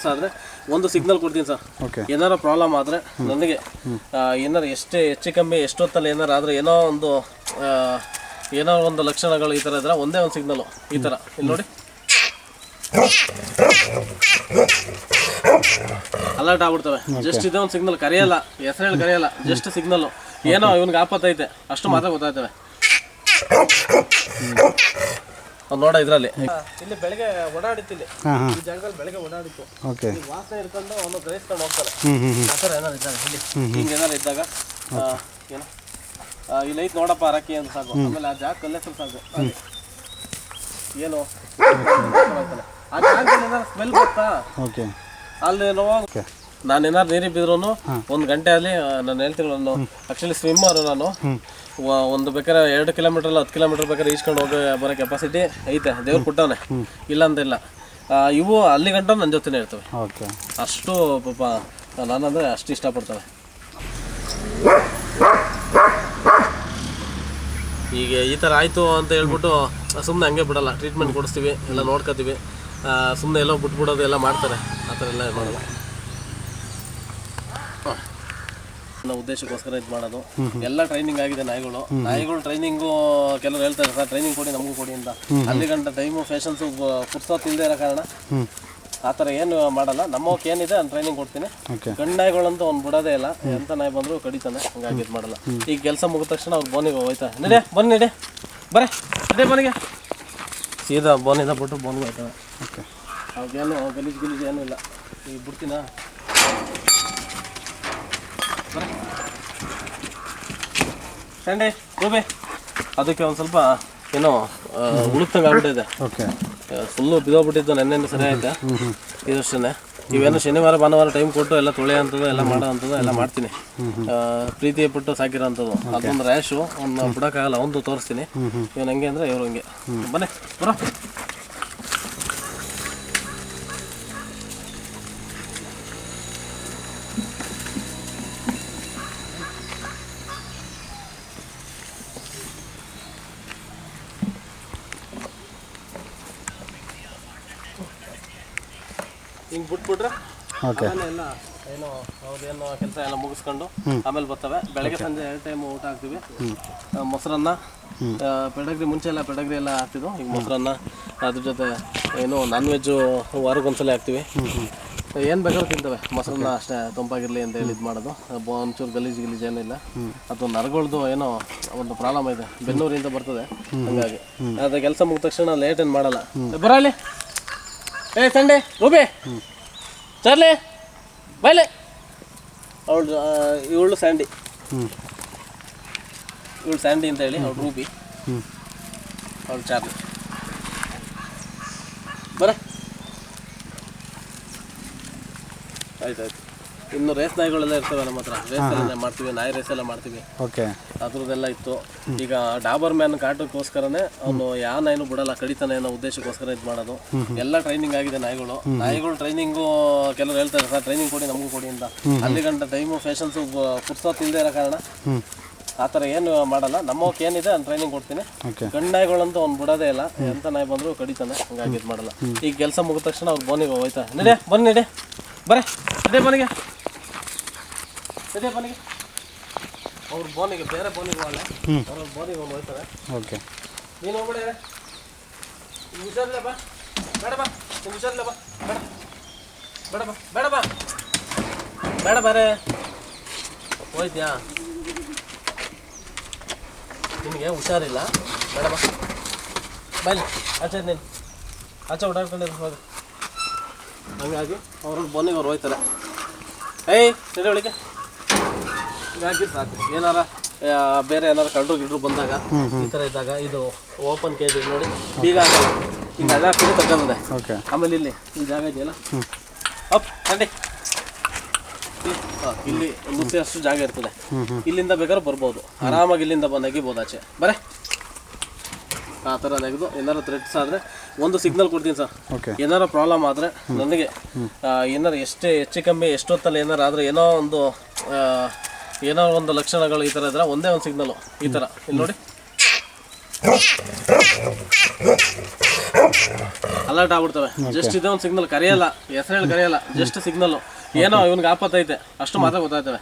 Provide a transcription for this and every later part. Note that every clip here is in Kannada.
ಆದ್ರೆ ಒಂದು ಸಿಗ್ನಲ್ ಕೊಡ್ತೀನಿ ಸರ್. ಏನಾರ ಪ್ರಾಬ್ಲಮ್ ಆದ್ರೆ ನನಗೆ ಏನಾರ ಎಷ್ಟೇ ಹೆಚ್ಚು ಕಮ್ಮಿ ಎಷ್ಟೊತ್ತಲ್ಲಿ ಏನಾರ ಆದ್ರೆ ಏನೋ ಒಂದು ಲಕ್ಷಣಗಳು ಈ ತರ ಇದ್ರೆ ಒಂದೇ ಒಂದು ಸಿಗ್ನಲ್ ಈ ತರ ಇಲ್ಲಿ ನೋಡಿ ಅಲರ್ಟ್ ಆಗ್ಬಿಡ್ತವೆ. ಜಸ್ಟ್ ಇದೇ ಒಂದು ಸಿಗ್ನಲ್, ಕರೆಯಲ್ಲ, ಹೆಸರು ಹೇಳಿ ಕರೆಯಲ್ಲ, ಜಸ್ಟ್ ಸಿಗ್ನಲ್ ಏನೋ ಇವನ್ಗೆ ಆಪತ್ತೈತೆ ಅಷ್ಟು ಮಾತ್ರ ಗೊತ್ತಾಯ್ತವೆ. ನೋಡ ಇದ್ರಲ್ಲಿ ಇಲ್ಲಿ ಬೆಳಗ್ಗೆ ಓಡಾಡಿತ್ತಿಲ್ಲಿ ಈ ಜಾಗದಲ್ಲಿ ಬೆಳಗ್ಗೆ ಓಡಾಡಿತ್ತು, ವಾಸನೆ ಹಿಡ್ಕೊಂಡು ಅವನು ಗ್ರಹಿಸ್ಕೊಂಡು ಹೋಗ್ತಾರೆ. ಆ ಥರ ಏನಾರು ಇದ್ದಾಗ ಇಲ್ಲಿ ಹಿಂಗೆ ಏನಾರು ಇದ್ದಾಗ ಏನೋ ಇಲ್ಲಿ ಐತೆ ನೋಡಪ್ಪ ಅರಕ್ಕಿ ಅಂತ ಸಾಕು. ಆಮೇಲೆ ಆ ಜಾಗ ಕಲ್ಲೆಸರು ಸಾಕು. ಏನು ಆ ಜಾಗದಲ್ಲಿ ಏನಾರು ಸ್ಮೆಲ್ ಬರ್ತಾ ಅಲ್ಲಿ ನಾನೇನಾರು ನೀರಿಗೆ ಬಿದ್ರು ಒಂದು ಗಂಟೆ ಅಲ್ಲಿ ನಾನು ಹೇಳ್ತೀನಿ. ನಾನು ಆ್ಯಕ್ಚುಲಿ ಸ್ವಿಮ್ಮರು, ನಾನು ಒಂದು ಬೇಕಾದ್ರೆ 2 ಕಿಲೋಮೀಟರ್ 10 ಕಿಲೋಮೀಟರ್ ಬೇಕಾದ್ರೆ ಈಸ್ಕೊಂಡು ಹೋಗೋ ಬರೋ ಕೆಪಾಸಿಟಿ ಐತೆ, ದೇವ್ರು ಕೊಟ್ಟವನೆ, ಇಲ್ಲ ಅಂತಿಲ್ಲ. ಇವು ಅಲ್ಲಿ ಗಂಟ ನನ್ನ ಜೊತೆನೇ ಇರ್ತವೆ. ಅಷ್ಟು ಪಾಪ ನಾನಂದರೆ ಅಷ್ಟು ಇಷ್ಟಪಡ್ತವೆ. ಈಗ ಈ ಥರ ಆಯಿತು ಅಂತ ಹೇಳ್ಬಿಟ್ಟು ಸುಮ್ಮನೆ ಹಂಗೆ ಬಿಡಲ್ಲ, ಟ್ರೀಟ್ಮೆಂಟ್ ಕೊಡಿಸ್ತೀವಿ, ಎಲ್ಲ ನೋಡ್ಕೊತೀವಿ. ಸುಮ್ಮನೆ ಎಲ್ಲೋ ಬಿಟ್ಬಿಡೋದು ಎಲ್ಲ ಮಾಡ್ತಾರೆ, ಆ ಥರ ಎಲ್ಲ ಮಾಡೋದು ನಾವು ಉದ್ದೇಶಕ್ಕೋಸ್ಕರ ಇದು ಮಾಡೋದು. ಎಲ್ಲ ಟ್ರೈನಿಂಗ್ ಆಗಿದೆ ನಾಯಿಗಳು ಟ್ರೈನಿಂಗು. ಕೆಲವರು ಹೇಳ್ತಾರೆ ಸರ್ ಟ್ರೈನಿಂಗ್ ಕೊಡಿ ನಮಗೂ ಕೊಡಿ ಅಂತ. ಅಲ್ಲಿ ಗಂಟ ಟೈಮು ಫೇಷನ್ಸು ಪುರ್ಸೋತ್ ಇಲ್ಲದೆ ಇರೋ ಕಾರಣ ಆ ಥರ ಏನು ಮಾಡಲ್ಲ. ನಮ್ಮಕ್ಕೆ ಏನಿದೆ ನಾನು ಟ್ರೈನಿಂಗ್ ಕೊಡ್ತೀನಿ. ಗಂಡು ನಾಯಿಗಳಂತೂ ಅವ್ನು ಬಿಡೋದೇ ಇಲ್ಲ, ಎಂಥ ನಾಯಿ ಬಂದರೂ ಕಡಿತಾನೆ, ಹಂಗಾಗಿ ಇದು ಮಾಡಲ್ಲ. ಈಗ ಕೆಲಸ ಮುಗಿದ ತಕ್ಷಣ ಅವ್ರು ಬೋನಿಗೆ ಹೋಯ್ತಾರೆ, ನಡೆ ಬನ್ನಿ ಬರೇ ನಡೆ ಬೋನಿಗೆ, ಸೀದಾ ಬೋನಿಂದ ಬಿಟ್ಟು ಬೋನಿಗೆ ಹೋಯ್ತಾವೆ. ಅವ್ರಿಗೇನು ಗಲೀಜು ಏನೂ ಇಲ್ಲ. ಈಗ ಬಿಡ್ತೀನ ಸಂಡೆ ರೂಬೆ, ಅದಕ್ಕೆ ಒಂದು ಸ್ವಲ್ಪ ಏನೋ ಉಳುಕ್ತಂಗೆ ಆಗ್ಬಿಟ್ಟಿದೆ, ಫುಲ್ಲು ಬಿದ್ದೋಗ್ಬಿಟ್ಟಿದ್ದು. ನೆನ್ನೆ ಸರಿ ಆಯ್ತಾ ಇದಷ್ಟೇ. ಇವೇನು ಶನಿವಾರ ಭಾನುವಾರ ಟೈಮ್ ಕೊಟ್ಟು ಎಲ್ಲ ತೊಳೆಯೋ ಅಂಥದ್ದು ಎಲ್ಲ ಮಾಡೋ ಅಂಥದ್ದು ಎಲ್ಲ ಮಾಡ್ತೀನಿ. ಪ್ರೀತಿ ಪಟ್ಟು ಸಾಕಿರೋ ಅಂಥದ್ದು ಅದೊಂದು ರ್ಯಾಶು ಅವ್ನು ಬಿಡೋಕ್ಕಾಗಲ್ಲ, ಒಂದು ತೋರಿಸ್ತೀನಿ. ಇವನು ಹೆಂಗೆ ಅಂದರೆ ಇವ್ರು ಹಂಗೆ. ಬನ್ನಿ ಬರೋ ಹಿಂಗೆ ಬಿಟ್ಬಿಟ್ರೆ ಆಮೇಲೆ ಎಲ್ಲ ಏನೋ ಅವ್ರದ್ದೇನೋ ಕೆಲಸ ಎಲ್ಲ ಮುಗಿಸ್ಕೊಂಡು ಆಮೇಲೆ ಬರ್ತವೆ. ಬೆಳಗ್ಗೆ ಸಂಜೆ 2 ಟೈಮ್ ಊಟ ಹಾಕ್ತೀವಿ. ಮೊಸರನ್ನ, ಪೆಡಗ್ರಿ ಮುಂಚೆ ಎಲ್ಲ ಪೆಡಗ್ರಿ ಎಲ್ಲ ಹಾಕ್ತಿದ್ವು, ಈಗ ಮೊಸರನ್ನ, ಅದ್ರ ಜೊತೆ ಏನು ನಾನ್ ವೆಜ್ಜು ವಾರಕ್ಕೊಂದ್ಸಲ ಹಾಕ್ತೀವಿ. ಏನು ಬೇಕಾದ್ರೂ ತಿಂತವೆ. ಮೊಸರನ್ನ ಅಷ್ಟೇ ತಂಪಾಗಿರಲಿ ಅಂತ ಹೇಳಿ ಇದು ಮಾಡೋದು. ಒಂಚೂರು ಗಲೀಜು ಏನಿಲ್ಲ. ಅದು ನರಗಳ್ದು ಏನೋ ಒಂದು ಪ್ರಾಬ್ಲಮ್ ಇದೆ, ಬೆನ್ನೂರಿಂದ ಬರ್ತದೆ, ಹಂಗಾಗಿ ಅದು ಕೆಲಸ ಮುಗಿದ ತಕ್ಷಣ ಲೇಟ್ ಏನು ಮಾಡಲ್ಲ. ಬರಲಿ ಸಂಡೆ ರೂಬಿ ಚಾರ್ಲಿ ಬೈಲೆ. ಇವಳು ಸ್ಯಾಂಡಿ ಅಂತ ಹೇಳಿ, ಅವಳು ರೂಬಿ, ಅವಳು ಚಾರ್ಲಿ. ಬರ ಆಯ್ತಾಯ್ತು. ಇನ್ನು ರೇಸ್ ನಾಯಿಗಳೆಲ್ಲ ಇರ್ತವೆ ನಮ್ಮ ಹತ್ರ. ರೇಸ್ ಎಲ್ಲ ಮಾಡ್ತೀವಿ, ನಾಯಿ ರೇಸ್ ಎಲ್ಲ ಮಾಡ್ತೀವಿ. ಅದ್ರದ್ದೆಲ್ಲ ಇತ್ತು. ಈಗ ಡಾಬರ್ ಮ್ಯಾನ್ ಕಾಟಕ್ಕೋಸ್ಕರನೇ ಅವನು ಯಾವ ನಾಯಿನೂ ಬಿಡಲ್ಲ, ಕಡಿತಾನೆ ಅನ್ನೋ ಉದ್ದೇಶಕ್ಕೋಸ್ಕರ ಇದು ಮಾಡೋದು. ಎಲ್ಲ ಟ್ರೈನಿಂಗ್ ಆಗಿದೆ ನಾಯಿಗಳು ಟ್ರೈನಿಂಗು. ಕೆಲವರು ಹೇಳ್ತಾರೆ ಸರ್ ಟ್ರೈನಿಂಗ್ ಕೊಡಿ ನಮಗೂ ಕೊಡಿ ಅಂತ. ಅಲ್ಲಿ ಗಂಟ ಟೈಮು ಫೇಷನ್ಸು ಪುರ್ಸೋತ್ ಇಲ್ಲದೆ ಇರೋ ಕಾರಣ ಆ ಥರ ಏನು ಮಾಡಲ್ಲ. ನಮ್ಮಕ್ಕೆ ಏನಿದೆ ನಾನು ಟ್ರೈನಿಂಗ್ ಕೊಡ್ತೀನಿ. ಗಂಡು ನಾಯಿಗಳಂತೂ ಅವ್ನು ಬಿಡೋದೇ ಇಲ್ಲ, ಎಂಥ ನಾಯಿ ಬಂದರೂ ಕಡಿತಾನೆ, ಹಂಗಾಗಿ ಇದು ಮಾಡಲ್ಲ. ಈಗ ಕೆಲಸ ಮುಗಿದ ತಕ್ಷಣ ಅವ್ರು ಬೋನಿಗೆ ಹೋಯ್ತಾರೆ. ನಡೆ ಬರೇ ಬನ್ನಿಗೆ ಅವ್ರ ಬೋನಿಗೆ, ಬೇರೆ ಬೋನಿಗೆ ಹೋಗಲ್ಲ, ಅವ್ರ ಬೋನಿಗೆ ಹೋಗಿ ಹೋಗ್ತಾರೆ. ನೀನು ಹೋಗ್ಬಿಡ, ಹುಷಾರಿಲ್ಲ ಬಾ, ಬೇಡ ಬಾ, ನೀನು ಹುಷಾರಿಲ್ಲ ಬಾ, ಬೇಡ ಬಾರೆ ಹೋಯ್ತ್ಯಾ, ನಿನಗೆ ಹುಷಾರಿಲ್ಲ, ಬೇಡ ಬಾ, ಬಾಯ್ಲಿ ಆಚೆ ನೀನು ಆಚೆ ಓಡಾಡ್ಕೊಂಡಿರೋ ಹೋಗಿ. ಹಂಗಾಗಿ ಅವ್ರ ಬೋನಿಗೆ ಅವ್ರು ಹೋಯ್ತಾರೆ. ನಡೆ ಒಳಗೆ ಹಾಕಿ ಸಾಕು. ಏನಾರ ಬೇರೆ ಏನಾರು ಕಳ್ಳರು ಬಂದಾಗ ಈ ಥರ ಇದ್ದಾಗ ಇದು ಓಪನ್ ಕೇಜ್ ನೋಡಿ, ಬೀಗ ಆಗಲ್ಲ, ಈಗ ಅದ ಹಾಕಿ ತಗೊಂಡಿದೆ. ಆಮೇಲೆ ಇಲ್ಲಿ ಈ ಜಾಗ ಇದೆಯಲ್ಲ, ಅಪ್ ಸಂಡೆ ಇಲ್ಲಿ ಮುಚ್ಚೆ ಅಷ್ಟು ಜಾಗ ಇರ್ತದೆ. ಇಲ್ಲಿಂದ ಬೇಕಾದ್ರೆ ಬರ್ಬೋದು, ಆರಾಮಾಗಿ ಇಲ್ಲಿಂದ ನೆಗಿಬೋದು ಆಚೆ. ಬರೇ ಆ ಥರ ನೆಗೆದು ಏನಾರು ಥ್ರೆಟ್ಸ್ ಆದರೆ ಒಂದು ಸಿಗ್ನಲ್ ಕೊಡ್ತೀನಿ ಸರ್. ಏನಾರ ಪ್ರಾಬ್ಲಮ್ ಆದರೆ ನನಗೆ ಏನಾರು ಹೆಚ್ಚು ಕಮ್ಮಿ ಎಷ್ಟೊತ್ತಲ್ಲಿ ಏನಾರು ಆದರೆ ಏನೋ ಒಂದು ಲಕ್ಷಣಗಳು ಈ ಥರ ಇದ್ರೆ ಒಂದೇ ಒಂದು ಸಿಗ್ನಲು ಈ ಥರ ಇಲ್ಲಿ ನೋಡಿ ಅಲರ್ಟ್ ಆಗ್ಬಿಡ್ತವೆ. ಜಸ್ಟ್ ಇದೆ ಒಂದು ಸಿಗ್ನಲ್, ಕರೆಯಲ್ಲ, ಹೆಸರು ಹೇಳಿ ಕರೆಯಲ್ಲ, ಜಸ್ಟ್ ಸಿಗ್ನಲ್ ಏನೋ ಇವನ್ಗೆ ಆಪತ್ತೈತೆ ಅಷ್ಟು ಮಾತ್ರ ಗೊತ್ತಾಯ್ತವೆ.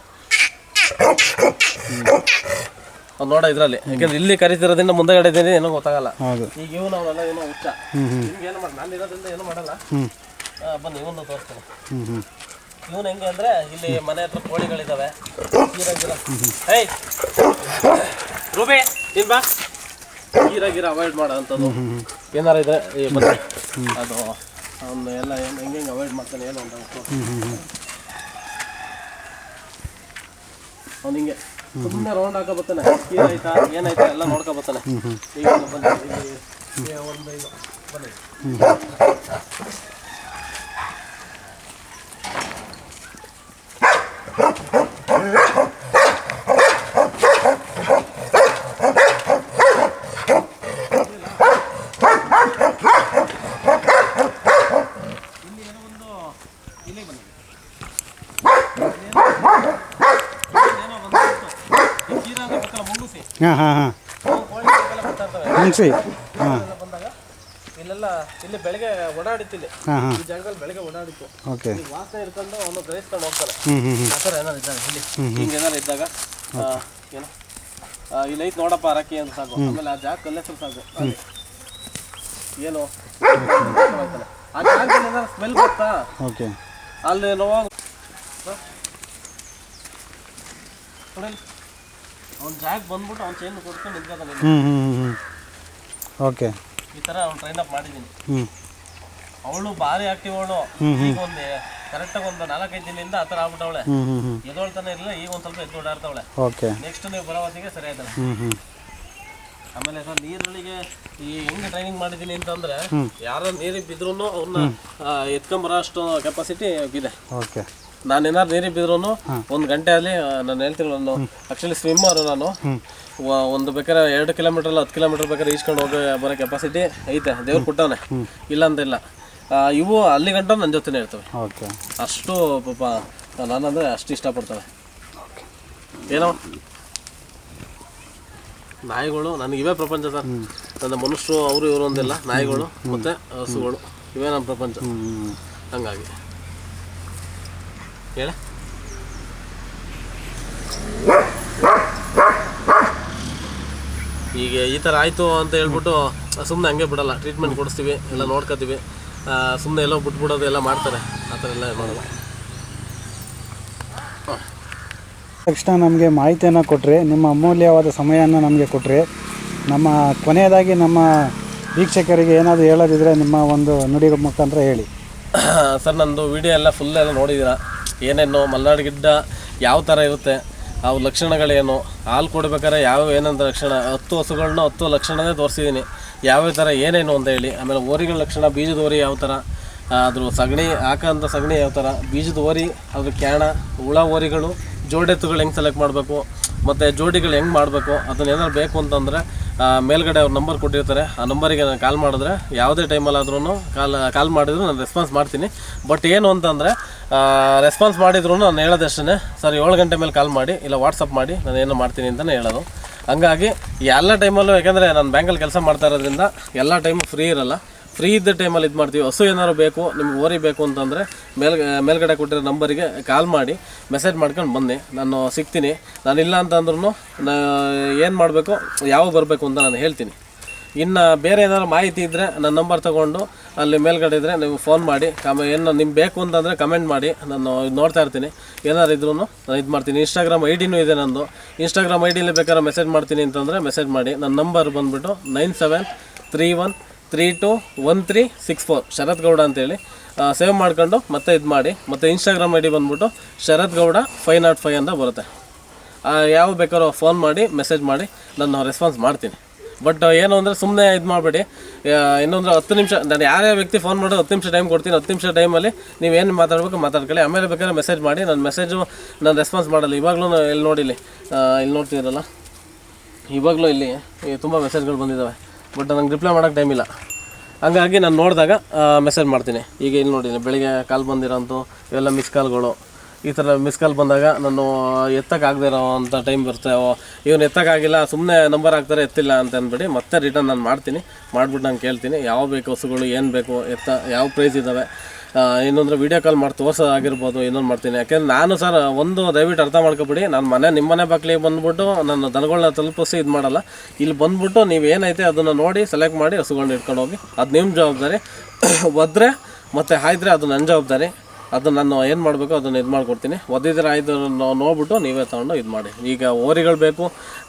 ನೋಡ ಇದ್ರಲ್ಲಿ, ಯಾಕಂದ್ರೆ ಇಲ್ಲಿ ಕರಿತಿರೋದ್ರಿಂದ ಮುಂದೆಗಡೆ ಇದ್ದೀನಿ ಏನೋ ಗೊತ್ತಾಗಲ್ಲ. ಈಗ ಇವನು ಅವರೆಲ್ಲ ಏನೋ ಹುಚ್ಚ, ನಿಮ್ಗೆ ಏನು ಮಾಡಿ ನಾನು ಇರೋದ್ರಿಂದ ಏನೂ ಮಾಡಲ್ಲ. ಬನ್ನಿ ಇವನು ತೋರಿಸ್ತೀನಿ. ಇವನು ಹೆಂಗೆ ಅಂದರೆ ಇಲ್ಲಿ ಮನೆ ಹತ್ರ ಕೋಳಿಗಳಿದ್ದಾವೆ, ಏಯ್ ರೂಬಿ ನೀನು ಬಾ, ಗೀರ ಅವಾಯ್ಡ್ ಮಾಡೋ ಅಂಥದ್ದು ಏನಾರ ಇದೆ ಬನ್ನಿ. ಅದು ಅವನು ಎಲ್ಲ ಏನು ಹೆಂಗೆ ಅವಾಯ್ಡ್ ಮಾಡ್ತಾನೆ ಏನು ಅಂತ ಅವ್ನು ಹಿಂಗೆ ಸುಮ್ಮನೆ ರೌಂಡ್ ಹಾಕೋ ಬರ್ತಾನೆ. ಏನಾಯ್ತಾ ಏನಾಯ್ತಾ ಎಲ್ಲ ನೋಡ್ಕೊ ಬರ್ತಾನೆ. ಈಗ ಬನ್ನಿ ಒಂದು ಇದು ಬನ್ನಿ. ಇಲ್ಲೆಲ್ಲ ಇಲ್ಲಿ ಬೆಳಗ್ಗೆ ಓಡಾಡಿತ್ತಿಲ್ಲಿ ಈ ಜಾಗದಲ್ಲಿ ಬೆಳಗ್ಗೆ ಓಡಾಡಿತ್ತು. ವಾಸನೆ ಇಟ್ಕೊಂಡು ಅವನು ಗ್ರಹಿಸ್ಕೊಂಡು ಹೋಗ್ತಾರೆ. ಆ ಥರ ಏನಾರು ಇದ್ದಾಗ ಇಲ್ಲಿ ಹಿಂಗೆ ಏನಾರು ಇದ್ದಾಗ ಏನೋ ಇಲ್ಲಿ ಐತೆ ನೋಡಪ್ಪ ಅರಕ್ಕಿ ಅಂತ ಸಾಕು. ಆಮೇಲೆ ಆ ಜಾಗ ಕಲ್ಲೆಸರು ಸಾಕು. ಏನು ಆ ಜಾಗದಲ್ಲಿ ಏನಾರು ಸ್ಮೆಲ್ ಗೊತ್ತಾ? ಅಲ್ಲಿ ನೋವಾಗ ಅವ್ನ ಜಾಗ ಬಂದ್ಬಿಟ್ಟು ಅವ್ನು ಚೇಂಜ್ ಕೊಡ್ಕೊಂಡು ನಿಂತ್ಕೊತಾನೆ. ಓಕೆ, ಈ ಥರ ಅವ್ನು ಟ್ರೈನ್ ಅಪ್ ಮಾಡಿದ್ದೀನಿ. ಅವಳು ಭಾರಿ ಆಕ್ಟಿವ್ ಅವಳು. ಈಗ ಒಂದು ಕರೆಕ್ಟಾಗಿ ಒಂದು 4-5 ದಿನದಿಂದ ಆ ಥರ ಆಗ್ಬಿಟ್ಟವಳೆ. ಎದೊಳ್ತಾನೆ ಇರಲಿಲ್ಲ, ಈಗ ಒಂದು ಸ್ವಲ್ಪ ಎದ್ದು ಓಡಾಡ್ತಾವಳೆ. ನೆಕ್ಸ್ಟ್ ನೀವು ಬರೋ ಹೊತ್ತಿಗೆ ಸರಿ ಆಯ್ತಲ್ಲ. ಆಮೇಲೆ ಸರ್ ನೀರುಗಳಿಗೆ ಈ ಹೆಂಗೆ ಟ್ರೈನಿಂಗ್ ಮಾಡಿದ್ದೀನಿ ಅಂತಂದ್ರೆ ಯಾರು ನೀರಿಗೆ ಬಿದ್ರೂ ಅವ್ರನ್ನ ಎತ್ಕೊಂಬರೋ ಅಷ್ಟು ಕೆಪಾಸಿಟಿ ಇದೆ. ನಾನೇನಾದ್ರು ನೀರಿಗೆ ಬಿದ್ರೂ 1 ಗಂಟೆ ಅಲ್ಲಿ ನಾನು ಹೇಳ್ತೀನಿ. ನಾನು ಆ್ಯಕ್ಚುಲಿ ಸ್ವಿಮ್ಮರು. ನಾನು ಒಂದು ಬೇಕಾದ್ರೆ 2 ಕಿಲೋಮೀಟರ್ 10 ಕಿಲೋಮೀಟರ್ ಬೇಕಾದ್ರೆ ಈಜ್ಕೊಂಡು ಹೋಗೋ ಬರೋ ಕೆಪಾಸಿಟಿ ಐತೆ, ದೇವ್ರು ಕೊಟ್ಟವನೆ, ಇಲ್ಲ ಅಂತಿಲ್ಲ. ಇವು ಅಲ್ಲಿ ಗಂಟ ನನ್ನ ಜೊತೆನೇ ಇರ್ತವೆ. ಅಷ್ಟು ಪಾಪ ನಾನಂದರೆ ಅಷ್ಟು ಇಷ್ಟಪಡ್ತವೆ. ಏನೋ ನಾಯಿಗಳು ನನಗೆ ಇವೇ ಪ್ರಪಂಚ ಸರ್. ನನ್ನ ಮನುಷ್ಯರು ಅವರು ಇವರು ಒಂದಿಲ್ಲ, ನಾಯಿಗಳು ಮತ್ತು ಹಸುಗಳು ಇವೇ ನಮ್ಮ ಪ್ರಪಂಚ. ಹಂಗಾಗಿ ಹೇಳ ಈಗ ಈ ಥರ ಆಯಿತು ಅಂತ ಹೇಳ್ಬಿಟ್ಟು ಸುಮ್ಮನೆ ಹಂಗೆ ಬಿಡಲ್ಲ, ಟ್ರೀಟ್ಮೆಂಟ್ ಕೊಡಿಸ್ತೀವಿ, ಎಲ್ಲ ನೋಡ್ಕೊತೀವಿ. ಸುಮ್ಮನೆ ಎಲ್ಲೋ ಬಿಟ್ಬಿಡೋದು ಎಲ್ಲ ಮಾಡ್ತಾರೆ, ಆ ಥರ ಎಲ್ಲ ಮಾಡೋದು. ತಕ್ಷಣ ನಮಗೆ ಮಾಹಿತಿಯನ್ನು ಕೊಟ್ಟರೆ, ನಿಮ್ಮ ಅಮೂಲ್ಯವಾದ ಸಮಯವನ್ನು ನಮಗೆ ಕೊಟ್ಟರೆ, ನಮ್ಮ ಕೊನೆಯದಾಗಿ ನಮ್ಮ ವೀಕ್ಷಕರಿಗೆ ಏನಾದರೂ ಹೇಳೋದಿದ್ರೆ ನಿಮ್ಮ ಒಂದು ನುಡಿ ಮುಖಾಂತರ ಹೇಳಿ. ಸರ್, ನಂದು ವಿಡಿಯೋ ಎಲ್ಲ ಫುಲ್ ಎಲ್ಲ ನೋಡಿದ್ದೀರಾ. ಏನೇನು ಮಲೆನಾಡು ಗಿಡ್ಡ ಯಾವ ಥರ ಇರುತ್ತೆ, ಅವು ಲಕ್ಷಣಗಳೇನು, ಹಾಲು ಕೊಡ್ಬೇಕಾದ್ರೆ ಯಾವ ಏನಂತ ಲಕ್ಷಣ, 10 ಹಸುಗಳನ್ನ 10 ಲಕ್ಷಣನೇ ತೋರಿಸಿದ್ದೀನಿ, ಯಾವ್ಯಾವ ಥರ ಏನೇನು ಅಂತ ಹೇಳಿ. ಆಮೇಲೆ ಓರಿಗಳ ಲಕ್ಷಣ, ಬೀಜದ ಓರಿ ಯಾವ ಥರ, ಅದ್ರ ಸಗಣಿ ಹಾಕೋಂಥ ಸಗಣಿ ಯಾವ ಥರ, ಬೀಜದ ಓರಿ, ಅದ್ರ ಕ್ಯಾಣ, ಹುಳ ಓರಿಗಳು, ಜೋಡೆತ್ತುಗಳು ಹೆಂಗೆ ಸೆಲೆಕ್ಟ್ ಮಾಡಬೇಕು, ಮತ್ತು ಜೋಡಿಗಳು ಹೆಂಗೆ ಮಾಡಬೇಕು, ಅದನ್ನ ಏನಾದ್ರು ಬೇಕು ಅಂತಂದರೆ ಮೇಲ್ಗಡೆ ಅವ್ರ ನಂಬರ್ ಕೊಟ್ಟಿರ್ತಾರೆ. ಆ ನಂಬರಿಗೆ ನಾನು ಕಾಲ್ ಮಾಡಿದ್ರೆ ಯಾವುದೇ ಟೈಮಲ್ಲಾದ್ರೂ ಕಾಲ್ ಮಾಡಿದ್ರು ನಾನು ರೆಸ್ಪಾನ್ಸ್ ಮಾಡ್ತೀನಿ. ಬಟ್ ಏನು ಅಂತಂದರೆ ರೆಸ್ಪಾನ್ಸ್ ಮಾಡಿದ್ರು ನಾನು ಹೇಳೋದಷ್ಟೇ, ಸರ್ 7 ಗಂಟೆ ಮೇಲೆ ಕಾಲ್ ಮಾಡಿ, ಇಲ್ಲ ವಾಟ್ಸಪ್ ಮಾಡಿ, ನಾನು ಏನೋ ಮಾಡ್ತೀನಿ ಅಂತಲೇ ಹೇಳೋದು. ಹಂಗಾಗಿ ಎಲ್ಲ ಟೈಮಲ್ಲೂ, ಯಾಕೆಂದರೆ ನಾನು ಬ್ಯಾಂಕಲ್ಲಿ ಕೆಲಸ ಮಾಡ್ತಾ ಇರೋದ್ರಿಂದ ಎಲ್ಲ ಟೈಮು ಫ್ರೀ ಇರೋಲ್ಲ. ಫ್ರೀ ಇದ್ದ ಟೈಮಲ್ಲಿ ಇದು ಮಾಡ್ತೀವಿ. ಹಸು ಏನಾದ್ರು ಬೇಕು, ನಿಮ್ಗೆ ಓರಿ ಬೇಕು ಅಂತಂದರೆ ಮೇಲ್ಗಡೆ ಕೊಟ್ಟಿರೋ ನಂಬರಿಗೆ ಕಾಲ್ ಮಾಡಿ ಮೆಸೇಜ್ ಮಾಡ್ಕೊಂಡು ಬನ್ನಿ, ನಾನು ಸಿಗ್ತೀನಿ. ನಾನಿಲ್ಲ ಅಂತಂದ್ರೂ ಏನು ಮಾಡಬೇಕು, ಯಾವಾಗ ಬರಬೇಕು ಅಂತ ನಾನು ಹೇಳ್ತೀನಿ. ಇನ್ನು ಬೇರೆ ಏನಾದ್ರು ಮಾಹಿತಿ ಇದ್ದರೆ ನನ್ನ ನಂಬರ್ ತೊಗೊಂಡು ಅಲ್ಲಿ ಮೇಲ್ಗಡೆ ಇದ್ದರೆ ನೀವು ಫೋನ್ ಮಾಡಿ, ಏನು ನಿಮ್ಗೆ ಬೇಕು ಅಂತಂದರೆ ಕಮೆಂಟ್ ಮಾಡಿ, ನಾನು ನೋಡ್ತಾ ಇರ್ತೀನಿ. ಏನಾರು ಇದ್ರೂ ನಾನು ಇದು ಮಾಡ್ತೀನಿ. ಇನ್ಸ್ಟಾಗ್ರಾಮ್ ಐಡಿನೂ ಇದೆ ನಂದು. ಇನ್ಸ್ಟಾಗ್ರಾಮ್ ಐಡಿಯಲ್ಲಿ ಬೇಕಾದ್ರೆ ಮೆಸೇಜ್ ಮಾಡ್ತೀನಿ ಅಂತಂದರೆ ಮೆಸೇಜ್ ಮಾಡಿ. ನನ್ನ ನಂಬರ್ ಬಂದುಬಿಟ್ಟು 9731321364 ಶರತ್ ಗೌಡ ಅಂತೇಳಿ ಸೇವ್ ಮಾಡ್ಕೊಂಡು ಮತ್ತೆ ಇದು ಮಾಡಿ. ಮತ್ತು ಇನ್ಸ್ಟಾಗ್ರಾಮ್ ಐ ಡಿ ಬಂದುಬಿಟ್ಟು ಶರತ್ ಗೌಡ 505 ಅಂತ ಬರುತ್ತೆ. ಯಾವ ಬೇಕಾದ್ರೂ ಫೋನ್ ಮಾಡಿ ಮೆಸೇಜ್ ಮಾಡಿ, ನಾನು ರೆಸ್ಪಾನ್ಸ್ ಮಾಡ್ತೀನಿ. ಬಟ್ ಏನು ಅಂದರೆ ಸುಮ್ಮನೆ ಇದು ಮಾಡಬೇಡಿ. ಇನ್ನೊಂದು 10 ನಿಮಿಷ, ನಾನು ಯಾರೇ ವ್ಯಕ್ತಿ ಫೋನ್ ಮಾಡೋದು 10 ನಿಮಿಷ ಟೈಮ್ ಕೊಡ್ತೀನಿ. 10 ನಿಮಿಷ ಟೈಮಲ್ಲಿ ನೀವೇನು ಮಾತಾಡಬೇಕು ಮಾತಾಡ್ಕೊಳ್ಳಿ. ಆಮೇಲೆ ಬೇಕಾದ್ರೆ ಮೆಸೇಜ್ ಮಾಡಿ. ನನ್ನ ಮೆಸೇಜು ನಾನು ರೆಸ್ಪಾನ್ಸ್ ಮಾಡಲ್ಲ. ಇವಾಗಲೂ ಇಲ್ಲಿ ನೋಡಿಲಿ, ಇಲ್ಲಿ ನೋಡ್ತಿದ್ದೀರಲ್ಲ, ಇವಾಗಲೂ ಇಲ್ಲಿ ತುಂಬ ಮೆಸೇಜ್ಗಳು ಬಂದಿದ್ದಾವೆ. ಬಟ್ ನಂಗೆ ರಿಪ್ಲೈ ಮಾಡೋಕ್ಕೆ ಟೈಮ್ ಇಲ್ಲ. ಹಂಗಾಗಿ ನಾನು ನೋಡಿದಾಗ ಮೆಸೇಜ್ ಮಾಡ್ತೀನಿ. ಈಗ ಇಲ್ಲಿ ನೋಡಿ, ಬೆಳಿಗ್ಗೆ ಕಾಲ್ ಬಂದಿರೋಂಥ ಇವೆಲ್ಲ ಮಿಸ್ ಕಾಲ್ಗಳು. ಈ ಥರ ಮಿಸ್ ಕಾಲ್ ಬಂದಾಗ ನಾನು ಎತ್ತಕ್ಕಾಗದೇ ಇರೋ ಅಂಥ ಟೈಮ್ ಬರುತ್ತೆ, ಇವನು ಎತ್ತಕ್ಕಾಗಿಲ್ಲ ಸುಮ್ಮನೆ ನಂಬರ್ ಹಾಕ್ತಾರೆ ಎತ್ತಿಲ್ಲ ಅಂತ ಅಂದ್ಬಿಟ್ಟು ಮತ್ತೆ ರಿಟರ್ನ್ ನಾನು ಮಾಡ್ತೀನಿ. ಮಾಡಿಬಿಟ್ಟು ನಾನು ಕೇಳ್ತೀನಿ ಯಾವ ಬೇಕು ಹಸುಗಳು, ಏನು ಬೇಕು, ಎತ್ತ ಯಾವ ಪ್ರೈಸ್ ಇದ್ದಾವೆ, ಇನ್ನೊಂದ್ರೆ ವೀಡಿಯೋ ಕಾಲ್ ಮಾಡಿ ತೋರಿಸೋದಾಗಿರ್ಬೋದು, ಇನ್ನೊಂದು ಮಾಡ್ತೀನಿ. ಯಾಕೆಂದ್ರೆ ನಾನು ಸರ್ ಒಂದು ದಯವಿಟ್ಟು ಅರ್ಥ ಮಾಡ್ಕೊಬಿಡಿ, ನಾನು ನಿಮ್ಮ ಮನೆ ಬಾಗಿಲಿಗೆ ಬಂದುಬಿಟ್ಟು ನಾನು ದನಗಳನ್ನ ತಲುಪಿಸಿ ಇದು ಮಾಡಲ್ಲ. ಇಲ್ಲಿ ಬಂದುಬಿಟ್ಟು ನೀವು ಏನೈತೆ ಅದನ್ನು ನೋಡಿ ಸೆಲೆಕ್ಟ್ ಮಾಡಿ ಹಸುಗಳನ್ನ ಇಟ್ಕೊಂಡು ಹೋಗಿ, ಅದು ನಿಮ್ಮ ಜವಾಬ್ದಾರಿ. ಒದ್ರೆ ಮತ್ತು ಹಾಯ್ದ್ರೆ ಅದು ನನ್ನ ಜವಾಬ್ದಾರಿ. ಅದು ನಾನು ಏನು ಮಾಡಬೇಕು ಅದನ್ನು ಇದು ಮಾಡಿಕೊಡ್ತೀನಿ. ಒದ್ದಿದ್ರೆ ಆಯ್ತು ನೋಡ್ಬಿಟ್ಟು ನೀವೇ ತೊಗೊಂಡು ಇದು ಮಾಡಿ. ಈಗ ಓರಿಗಳು ಬೇಕು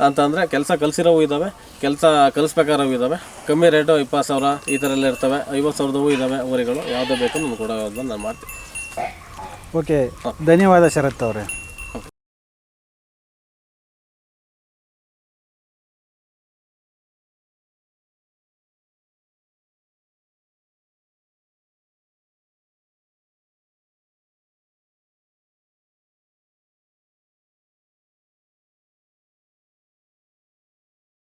ಅಂತಂದರೆ ಕೆಲಸ ಕಲಿಸಿರೋವು ಇದ್ದಾವೆ, ಕೆಲಸ ಕಲಿಸ್ಬೇಕಾರವು ಇದ್ದಾವೆ. ಕಮ್ಮಿ ರೇಟು 20,000 ಈ ಥರ ಎಲ್ಲ ಇರ್ತವೆ, 50,000 ಇದ್ದಾವೆ ಓರಿಗಳು. ಯಾವುದೇ ಬೇಕು ನಾನು ಕೊಡೋದನ್ನು ನಾನು ಮಾಡ್ತೀನಿ. ಓಕೆ, ಧನ್ಯವಾದ ಶರತ್ ಅವರೇ.